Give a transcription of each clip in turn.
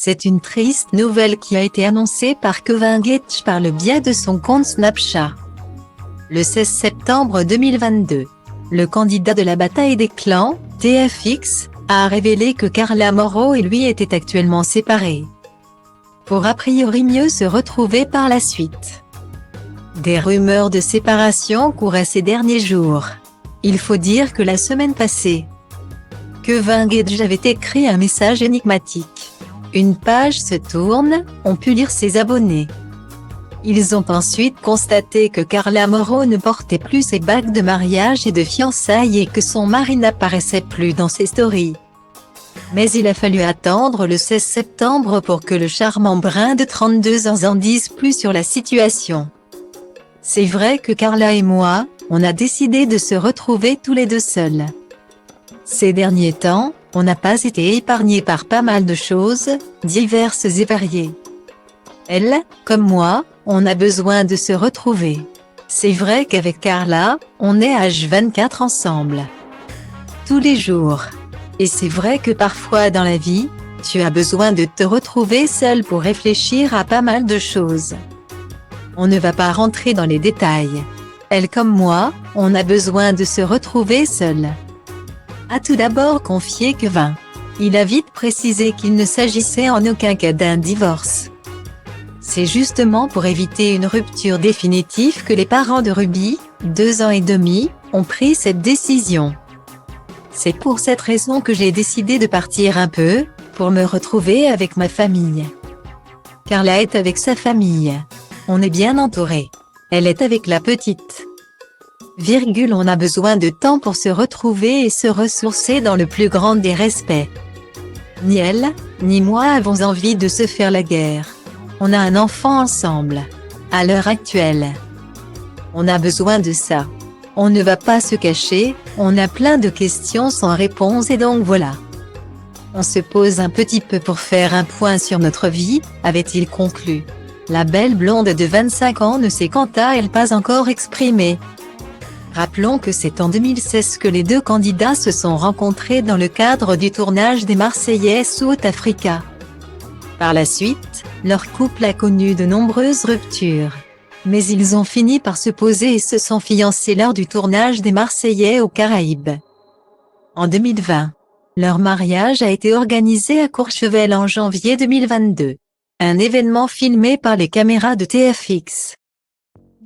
C'est une triste nouvelle qui a été annoncée par Kevin Gates par le biais de son compte Snapchat. Le 16 septembre 2022, le candidat de la bataille des clans, TFX, a révélé que Carla Morrow et lui étaient actuellement séparés, pour a priori mieux se retrouver par la suite. Des rumeurs de séparation couraient ces derniers jours. Il faut dire que la semaine passée, Kevin Gates avait écrit un message énigmatique. Une page se tourne, ont pu lire ses abonnés. Ils ont ensuite constaté que Carla Morrow ne portait plus ses bagues de mariage et de fiançailles et que son mari n'apparaissait plus dans ses stories. Mais il a fallu attendre le 16 septembre pour que le charmant brun de 32 ans en dise plus sur la situation. C'est vrai que Carla et moi, on a décidé de se retrouver tous les deux seuls. Ces derniers temps, on n'a pas été épargnés par pas mal de choses, diverses et variées. Elle, comme moi, on a besoin de se retrouver. C'est vrai qu'avec Carla, on est H24 ensemble. Tous les jours. Et c'est vrai que parfois dans la vie, tu as besoin de te retrouver seul pour réfléchir à pas mal de choses. On ne va pas rentrer dans les détails. Elle comme moi, on a besoin de se retrouver seul. A tout d'abord confié Kevin. Il a vite précisé qu'il ne s'agissait en aucun cas d'un divorce. C'est justement pour éviter une rupture définitive que les parents de Ruby, 2 ans et demi, ont pris cette décision. C'est pour cette raison que j'ai décidé de partir un peu, pour me retrouver avec ma famille. Carla est avec sa famille. On est bien entouré. Elle est avec la petite. On a besoin de temps pour se retrouver et se ressourcer dans le plus grand des respects. Ni elle, ni moi avons envie de se faire la guerre. On a un enfant ensemble. À l'heure actuelle. On a besoin de ça. On ne va pas se cacher, on a plein de questions sans réponse et donc voilà. On se pose un petit peu pour faire un point sur notre vie, avait-il conclu. La belle blonde de 25 ans ne s'est quant à elle pas encore exprimée. Rappelons que c'est en 2016 que les deux candidats se sont rencontrés dans le cadre du tournage des Marseillais South Africa. Par la suite, leur couple a connu de nombreuses ruptures. Mais ils ont fini par se poser et se sont fiancés lors du tournage des Marseillais aux Caraïbes. En 2020, leur mariage a été organisé à Courchevel en janvier 2022. Un événement filmé par les caméras de TFX.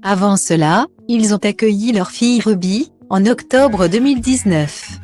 Avant cela, ils ont accueilli leur fille Ruby, en octobre 2019.